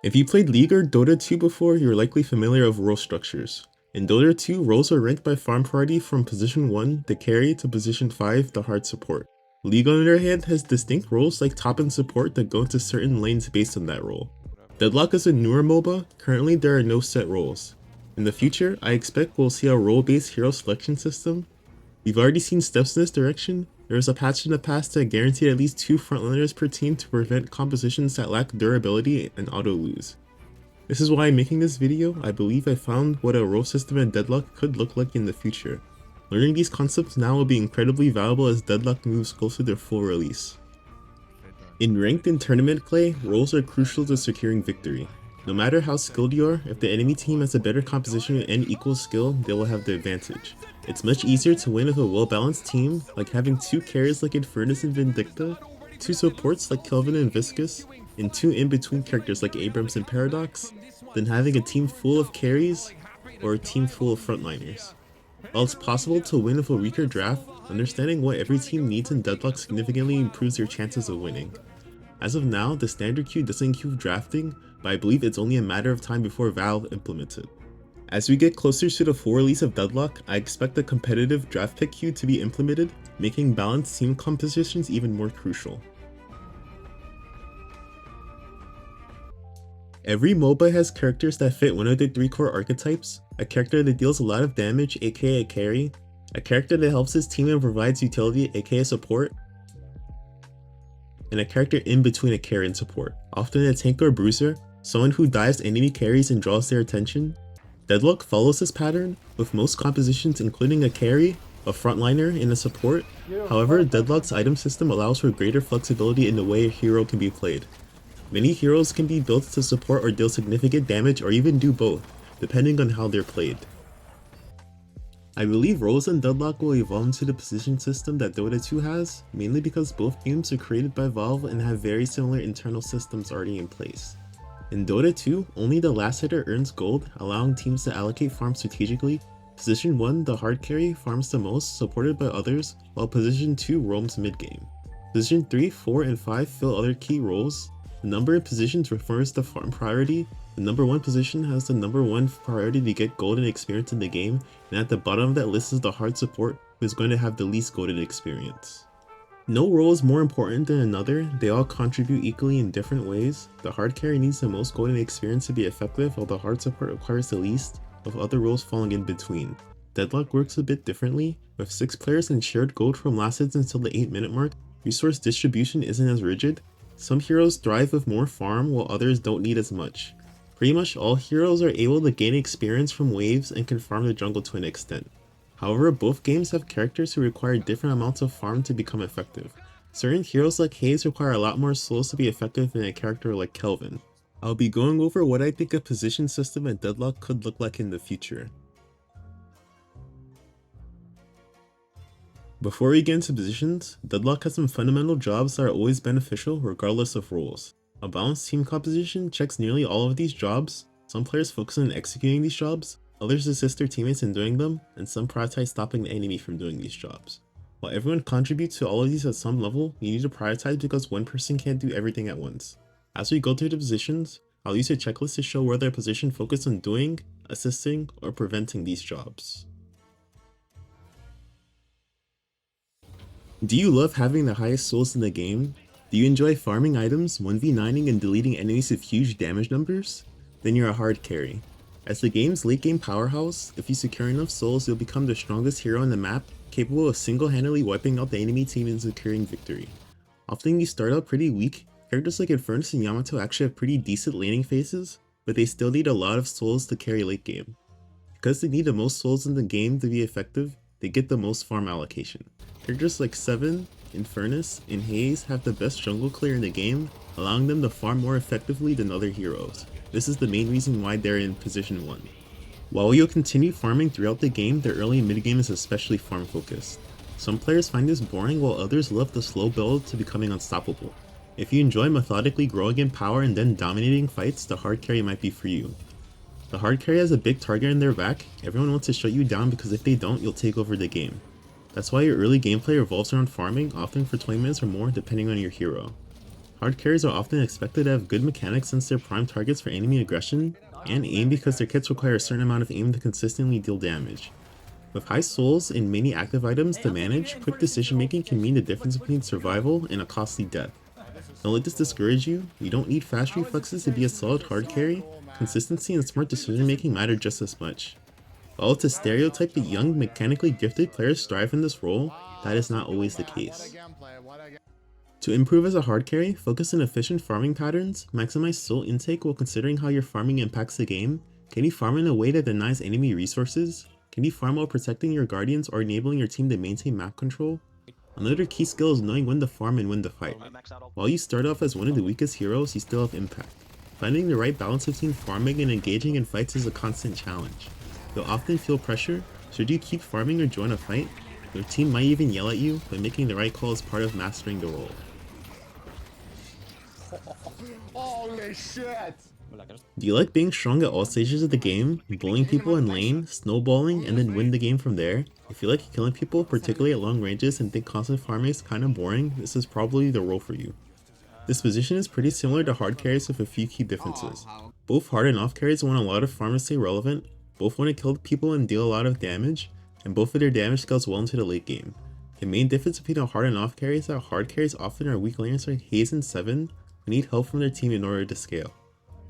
If you played League or Dota 2 before, you're likely familiar with role structures. In Dota 2, roles are ranked by farm priority from position 1, the carry, to position 5, the hard support. League on the other hand has distinct roles like top and support that go into certain lanes based on that role. Deadlock is a newer MOBA, currently there are no set roles. In the future, I expect we'll see a role-based hero selection system. We've already seen steps in this direction. There was a patch in the past that guaranteed at least 2 frontliners per team to prevent compositions that lack durability and auto-lose. This is why I'm making this video. I believe I found what a role system in Deadlock could look like in the future. Learning these concepts now will be incredibly valuable as Deadlock moves closer to full release. In ranked and tournament play, roles are crucial to securing victory. No matter how skilled you are, if the enemy team has a better composition and equal skill, they will have the advantage. It's much easier to win with a well-balanced team, like having 2 carries like Infernus and Vindicta, 2 supports like Kelvin and Viscus, and 2 in-between characters like Abrams and Paradox, than having a team full of carries or a team full of frontliners. While it's possible to win with a weaker draft, understanding what every team needs in Deadlock significantly improves your chances of winning. As of now, the standard queue doesn't include drafting, but I believe it's only a matter of time before Valve implements it. As we get closer to the full release of Deadlock, I expect the competitive draft pick queue to be implemented, making balanced team compositions even more crucial. Every MOBA has characters that fit one of the 3 core archetypes: a character that deals a lot of damage, aka a carry, a character that helps his team and provides utility, aka support, and a character in between a carry and support, often a tank or bruiser, someone who dives enemy carries and draws their attention. Deadlock follows this pattern, with most compositions including a carry, a frontliner, and a support. However, Deadlock's item system allows for greater flexibility in the way a hero can be played. Many heroes can be built to support or deal significant damage, or even do both, depending on how they're played. I believe roles in Deadlock will evolve into the position system that Dota 2 has, mainly because both games are created by Valve and have very similar internal systems already in place. In Dota 2, only the last hitter earns gold, allowing teams to allocate farm strategically. Position 1, the hard carry, farms the most, supported by others, while Position 2 roams mid-game. Position 3, 4, and 5 fill other key roles. The number of positions refers to farm priority. The number 1 position has the number 1 priority to get gold and experience in the game, and at the bottom of that list is the hard support, who is going to have the least gold and experience. No role is more important than another, they all contribute equally in different ways. The hard carry needs the most gold and experience to be effective, while the hard support requires the least, with other roles falling in between. Deadlock works a bit differently. With 6 players and shared gold from last hits until the 8-minute mark, resource distribution isn't as rigid. Some heroes thrive with more farm, while others don't need as much. Pretty much all heroes are able to gain experience from waves and can farm the jungle to an extent. However, both games have characters who require different amounts of farm to become effective. Certain heroes like Hayes require a lot more souls to be effective than a character like Kelvin. I'll be going over what I think a position system in Deadlock could look like in the future. Before we get into positions, Deadlock has some fundamental jobs that are always beneficial regardless of roles. A balanced team composition checks nearly all of these jobs. Some players focus on executing these jobs, others assist their teammates in doing them, and some prioritize stopping the enemy from doing these jobs. While everyone contributes to all of these at some level, you need to prioritize because one person can't do everything at once. As we go through the positions, I'll use a checklist to show whether a position focuses on doing, assisting, or preventing these jobs. Do you love having the highest souls in the game? Do you enjoy farming items, 1v9ing and deleting enemies with huge damage numbers? Then you're a hard carry. As the game's late game powerhouse, if you secure enough souls, you'll become the strongest hero on the map, capable of single-handedly wiping out the enemy team and securing victory. Often you start out pretty weak. Characters like Infernus and Yamato actually have pretty decent laning phases, but they still need a lot of souls to carry late game. Because they need the most souls in the game to be effective, they get the most farm allocation. Characters like Seven, Infernus, and Hayes have the best jungle clear in the game, allowing them to farm more effectively than other heroes. This is the main reason why they're in position 1. While you'll continue farming throughout the game, the early and mid game is especially farm focused. Some players find this boring while others love the slow build to becoming unstoppable. If you enjoy methodically growing in power and then dominating fights, the hard carry might be for you. The hard carry has a big target in their back. Everyone wants to shut you down because if they don't, you'll take over the game. That's why your early gameplay revolves around farming, often for 20 minutes or more depending on your hero. Hard carries are often expected to have good mechanics since they're prime targets for enemy aggression, and aim because their kits require a certain amount of aim to consistently deal damage. With high souls and many active items to manage, quick decision making can mean the difference between survival and a costly death. Don't let this discourage you. You don't need fast reflexes to be a solid hard carry. Consistency and smart decision making matter just as much. While it's a stereotype that young, mechanically gifted players strive in this role, that is not always the case. To improve as a hard carry, focus on efficient farming patterns, maximize soul intake while considering how your farming impacts the game. Can you farm in a way that denies enemy resources? Can you farm while protecting your guardians or enabling your team to maintain map control? Another key skill is knowing when to farm and when to fight. While you start off as one of the weakest heroes, you still have impact. Finding the right balance between farming and engaging in fights is a constant challenge. You'll often feel pressure. Should you keep farming or join a fight? Your team might even yell at you, but making the right call is part of mastering the role. Holy shit! Do you like being strong at all stages of the game, bullying people in lane, snowballing, and then win the game from there? If you like killing people, particularly at long ranges, and think constant farming is kinda boring, this is probably the role for you. This position is pretty similar to hard carries with a few key differences. Both hard and off carries want a lot of farm to stay relevant, both want to kill people and deal a lot of damage, and both of their damage scales well into the late game. The main difference between a hard and off carry is that hard carries often are weak laners like Haze and Seven who need help from their team in order to scale.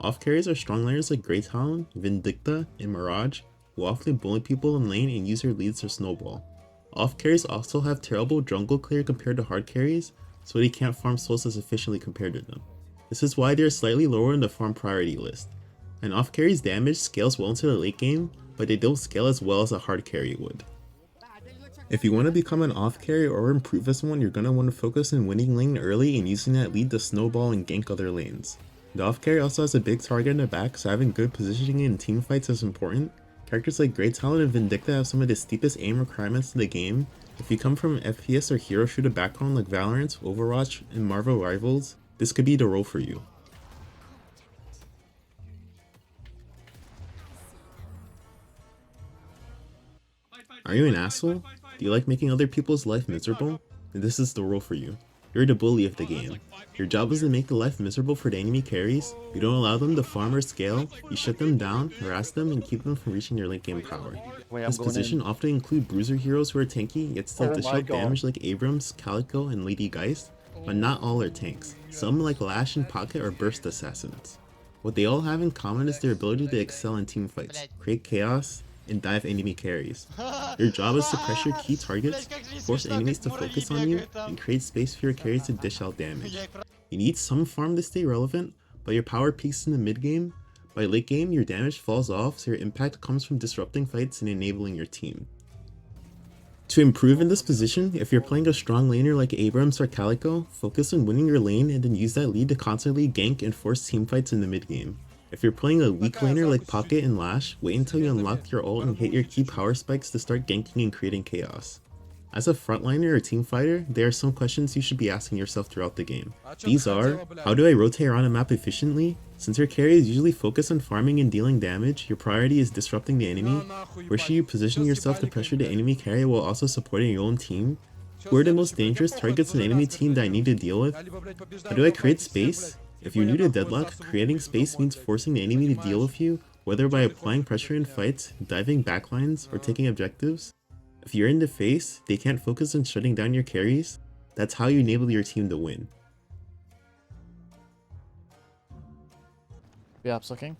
Off carries are strong laners like Grey Talon, Vindicta, and Mirage, who often bully people in lane and use their leads to snowball. Off carries also have terrible jungle clear compared to hard carries, so they can't farm souls as efficiently compared to them. This is why they are slightly lower in the farm priority list. An off carry's damage scales well into the late game, but they don't scale as well as a hard carry would. If you want to become an off carry or improve as one, you're going to want to focus on winning lane early and using that lead to snowball and gank other lanes. The off carry also has a big target in the back, so having good positioning in team fights is important. Characters like Grey Talon and Vindicta have some of the steepest aim requirements in the game. If you come from an FPS or hero shooter background like Valorant, Overwatch, and Marvel Rivals, this could be the role for you. Are you an asshole? Do you like making other people's life miserable? Then this is the role for you. You're the bully of the game. Your job is to make the life miserable for the enemy carries. You don't allow them to farm or scale, you shut them down, harass them, and keep them from reaching their late game power. This position often includes bruiser heroes who are tanky, yet still dish out damage like Abrams, Calico, and Lady Geist, but not all are tanks. Some like Lash and Pocket are burst assassins. What they all have in common is their ability to excel in team fights, create chaos, and dive enemy carries. Your job is to pressure key targets, force enemies to focus on you, and create space for your carries to dish out damage. You need some farm to stay relevant, but your power peaks in the mid game. By late game, your damage falls off, so your impact comes from disrupting fights and enabling your team. To improve in this position, if you're playing a strong laner like Abrams or Calico, focus on winning your lane and then use that lead to constantly gank and force team fights in the mid game. If you're playing a weak laner like Pocket and Lash, wait until you unlock your ult and hit your key power spikes to start ganking and creating chaos. As a frontliner or team fighter, there are some questions you should be asking yourself throughout the game. These are, how do I rotate around a map efficiently? Since your carry is usually focused on farming and dealing damage, your priority is disrupting the enemy. Where should you position yourself to pressure the enemy carry while also supporting your own team? Who are the most dangerous targets in the enemy team that I need to deal with? How do I create space? If you're new to Deadlock, creating space means forcing the enemy to deal with you, whether by applying pressure in fights, diving backlines, or taking objectives. If you're in the face, they can't focus on shutting down your carries. That's how you enable your team to win. Yeah, I'm looking.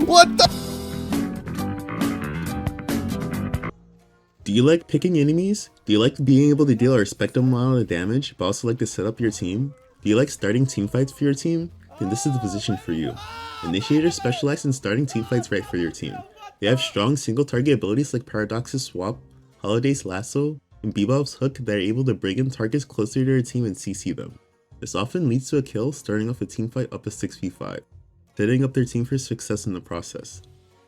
What the? Do you like picking enemies? Do you like being able to deal a respectable amount of damage, but also like to set up your team? Do you like starting teamfights for your team? Then this is the position for you. Initiators specialize in starting teamfights right for your team. They have strong single target abilities like Paradox's Swap, Holiday's Lasso, and Bebop's Hook that are able to bring in targets closer to their team and CC them. This often leads to a kill, starting off a teamfight up to 6v5, setting up their team for success in the process.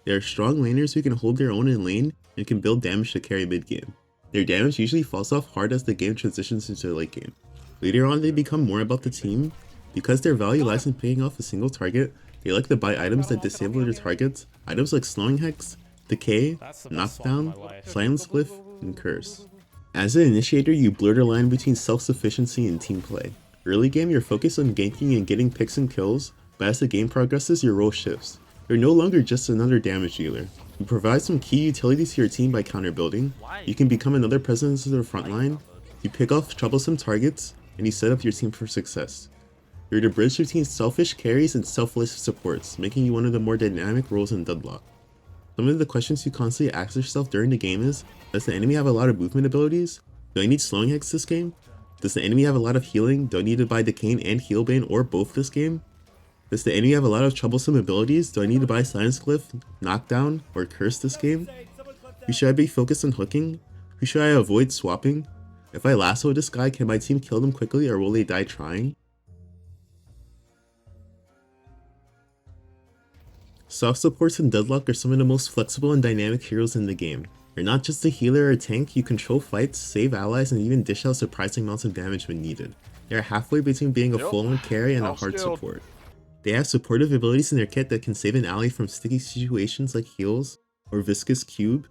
They are strong laners who can hold their own in lane and can build damage to carry mid game. Their damage usually falls off hard as the game transitions into the late game. Later on they become more about the team. Because their value lies in picking off a single target, They like to buy items that disable their targets, items like Slowing Hex, Decay, Knockdown, Silence Glyph, and Curse. As an initiator, you blur the line between self-sufficiency and team play. Early game, you're focused on ganking and getting picks and kills, but as the game progresses, your role shifts. You're no longer just another damage dealer. You provide some key utilities to your team by counter building, you can become another presence in the front line, you pick off troublesome targets, and you set up your team for success. You're the bridge between selfish carries and selfless supports, making you one of the more dynamic roles in Deadlock. Some of the questions you constantly ask yourself during the game is, does the enemy have a lot of movement abilities? Do I need Slowing Hex this game? Does the enemy have a lot of healing? Do I need to buy Decay and Healbane or both this game? Does the enemy have a lot of troublesome abilities? Do I need to buy Silence Glyph, Knockdown, or Curse this game? Who should I be focused on hooking? Who should I avoid swapping? If I lasso this guy, can my team kill them quickly or will they die trying? Soft supports in Deadlock are some of the most flexible and dynamic heroes in the game. You're not just a healer or a tank, you control fights, save allies, and even dish out surprising amounts of damage when needed. They are halfway between being a full-on carry and a hard support. They have supportive abilities in their kit that can save an ally from sticky situations like heals or Viscous Cube.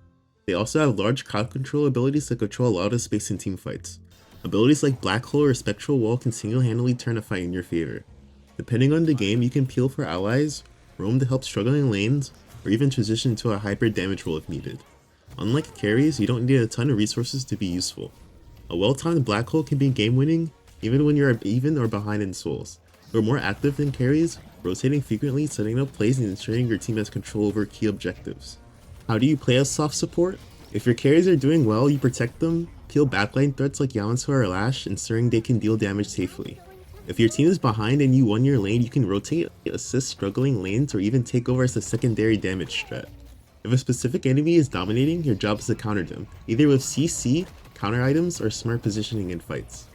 They also have large crowd control abilities that control a lot of space in teamfights. Abilities like Black Hole or Spectral Wall can single-handedly turn a fight in your favor. Depending on the game, you can peel for allies, roam to help struggling lanes, or even transition into a hybrid damage role if needed. Unlike carries, you don't need a ton of resources to be useful. A well-timed Black Hole can be game-winning even when you're even or behind in souls. You're more active than carries, rotating frequently, setting up plays, and ensuring your team has control over key objectives. How do you play as soft support? If your carries are doing well, you protect them, peel backline threats like Yamato or Lash, ensuring they can deal damage safely. If your team is behind and you won your lane, you can rotate, assist struggling lanes, or even take over as a secondary damage threat. If a specific enemy is dominating, your job is to counter them, either with CC, counter items, or smart positioning in fights.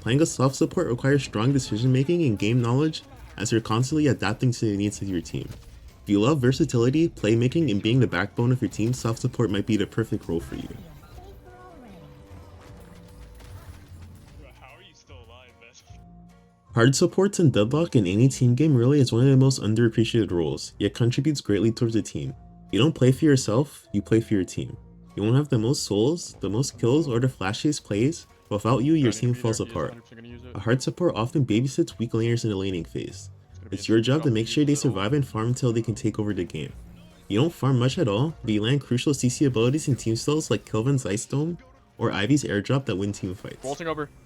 Playing a soft support requires strong decision making and game knowledge, as you're constantly adapting to the needs of your team. If you love versatility, playmaking, and being the backbone of your team, soft support might be the perfect role for you. Hard supports in Deadlock in any team game really is one of the most underappreciated roles, yet contributes greatly towards the team. You don't play for yourself, you play for your team. You won't have the most souls, the most kills, or the flashiest plays, but without you, your team falls apart. A hard support often babysits weak laners in the laning phase. It's your job to make sure they survive and farm until they can take over the game. You don't farm much at all, but you land crucial CC abilities in team styles like Kelvin's Ice Dome, or Ivy's airdrop that win team fights.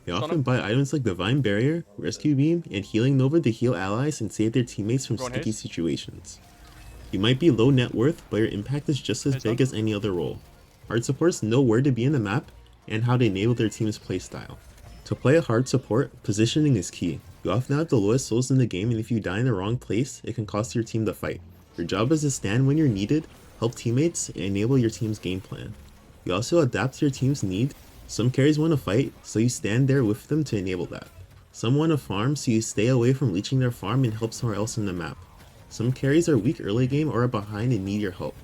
They often buy items like Divine Barrier, Rescue Beam, and Healing Nova to heal allies and save their teammates from sticky situations. You might be low net worth, but your impact is just as big as any other role. Hard supports know where to be in the map and how to enable their team's playstyle. To play a hard support, positioning is key. You often have the lowest souls in the game, and if you die in the wrong place, it can cost your team the fight. Your job is to stand when you're needed, help teammates, and enable your team's game plan. You also adapt to your team's need. Some carries want to fight, so you stand there with them to enable that. Some want to farm, so you stay away from leeching their farm and help somewhere else in the map. Some carries are weak early game or are behind and need your help.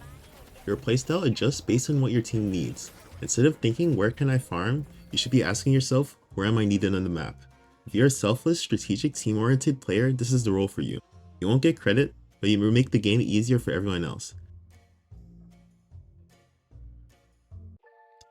Your playstyle adjusts based on what your team needs. Instead of thinking, where can I farm, you should be asking yourself, where am I needed on the map? If you're a selfless, strategic, team-oriented player, this is the role for you. You won't get credit, but you will make the game easier for everyone else.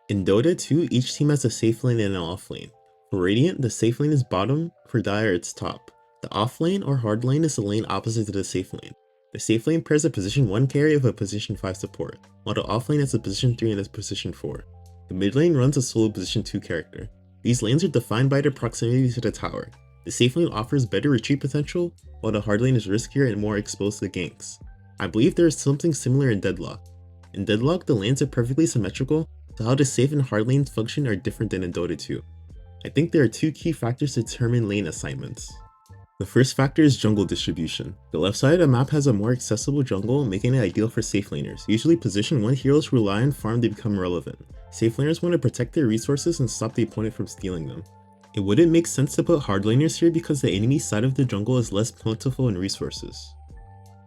In Dota 2, each team has a safe lane and an off lane. For Radiant, the safe lane is bottom, for Dire it's top. The off lane or hard lane is the lane opposite to the safe lane. The safe lane pairs a position 1 carry with a position 5 support, while the off lane has a position 3 and a position 4. The mid lane runs a solo position 2 character. These lanes are defined by their proximity to the tower. The safe lane offers better retreat potential, while the hard lane is riskier and more exposed to ganks. I believe there is something similar in Deadlock. In Deadlock, the lanes are perfectly symmetrical, so how the safe and hard lanes function are different than in Dota 2. I think there are two key factors to determine lane assignments. The first factor is jungle distribution. The left side of the map has a more accessible jungle, making it ideal for safe laners. Usually position 1 heroes who rely on farm to become relevant. Safe laners want to protect their resources and stop the opponent from stealing them. It wouldn't make sense to put hard laners here because the enemy side of the jungle is less plentiful in resources.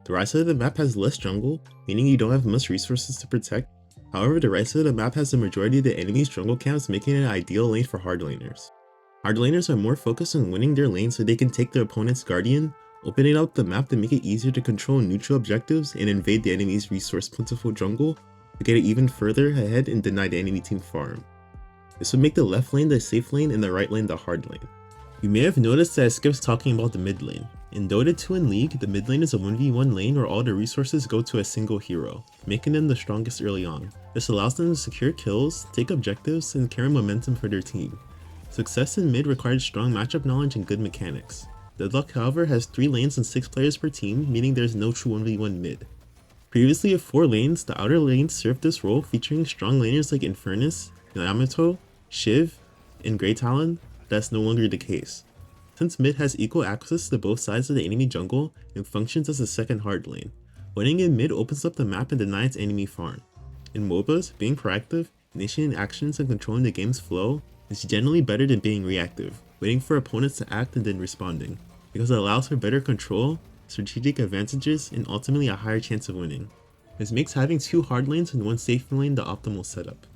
The right side of the map has less jungle, meaning you don't have much resources to protect. However, the right side of the map has the majority of the enemy's jungle camps, making it an ideal lane for hard laners. Hard laners are more focused on winning their lane so they can take their opponent's guardian opening up the map to make it easier to control neutral objectives and invade the enemy's resource plentiful jungle to get it even further ahead and deny the enemy team farm. This would make the left lane the safe lane and the right lane the hard lane. You may have noticed that I skipped talking about the mid lane. In Dota 2 and League, the mid lane is a 1v1 lane where all the resources go to a single hero, making them the strongest early on. This allows them to secure kills, take objectives, and carry momentum for their team. Success in mid requires strong matchup knowledge and good mechanics. Deadlock, however, has 3 lanes and 6 players per team, meaning there is no true 1v1 mid. Previously with 4 lanes, the outer lanes served this role, featuring strong laners like Infernus, Yamato, Shiv, and Grey Talon. That's no longer the case. Since mid has equal access to both sides of the enemy jungle, it functions as a second hard lane. Winning in mid opens up the map and denies enemy farm. In MOBAs, being proactive, initiating actions, and controlling the game's flow is generally better than being reactive, waiting for opponents to act and then responding, because it allows for better control, strategic advantages, and ultimately a higher chance of winning. This makes having 2 hard lanes and 1 safe lane the optimal setup.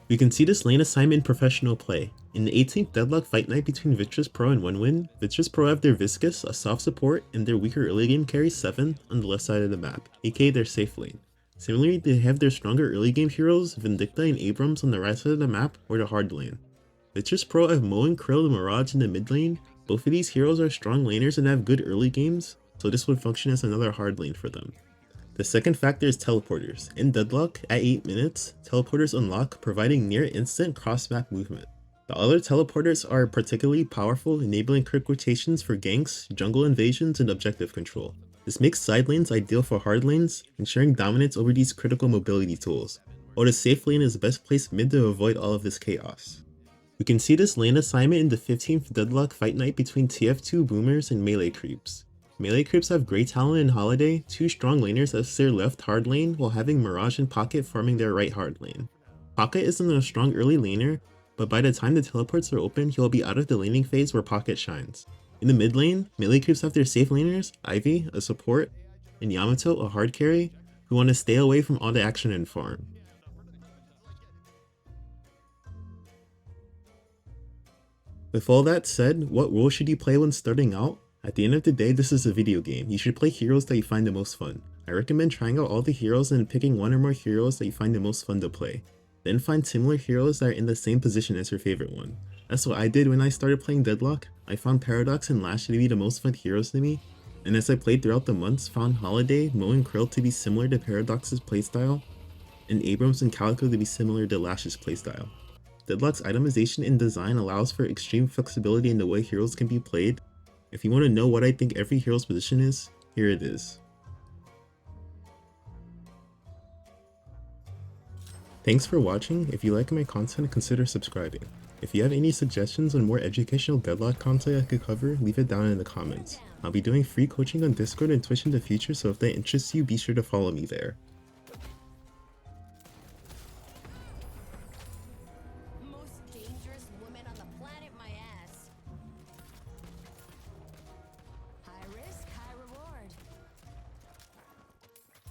We can see this lane assignment in professional play. In the 18th Deadlock fight night between Vitrus Pro and OneWin, Vitrus Pro have their Viscus, a soft support, and their weaker early game carry 7 on the left side of the map, aka their safe lane. Similarly, they have their stronger early game heroes, Vindicta and Abrams on the right side of the map, or the hard lane. Vitrus Pro have Mo and Krill and Mirage in the mid lane. Both of these heroes are strong laners and have good early games, so this would function as another hard lane for them. The second factor is teleporters. In Deadlock, at 8 minutes, teleporters unlock, providing near instant cross-map movement. The other teleporters are particularly powerful, enabling quick rotations for ganks, jungle invasions, and objective control. This makes side lanes ideal for hard lanes, ensuring dominance over these critical mobility tools, while the safe lane is the best placed mid to avoid all of this chaos. We can see this lane assignment in the 15th Deadlock fight night between TF2 boomers and melee creeps. Melee creeps have Grey Talon and Holiday, 2 strong laners as their left hard lane, while having Mirage and Pocket farming their right hard lane. Pocket isn't a strong early laner, but by the time the teleports are open, he'll be out of the laning phase where Pocket shines. In the mid lane, melee creeps have their safe laners, Ivy, a support, and Yamato, a hard carry, who want to stay away from all the action and farm. With all that said, what role should you play when starting out? At the end of the day, this is a video game. You should play heroes that you find the most fun. I recommend trying out all the heroes and picking 1 or more heroes that you find the most fun to play. Then find similar heroes that are in the same position as your favorite one. That's what I did when I started playing Deadlock. I found Paradox and Lash to be the most fun heroes to me, and as I played throughout the months, found Holiday, Mo and Krill to be similar to Paradox's playstyle, and Abrams and Calico to be similar to Lash's playstyle. Deadlock's itemization and design allows for extreme flexibility in the way heroes can be played. If you want to know what I think every hero's position is, here it is. Thanks for watching. If you like my content, consider subscribing. If you have any suggestions on more educational Deadlock content I could cover, leave it down in the comments. I'll be doing free coaching on Discord and Twitch in the future, so if that interests you, be sure to follow me there.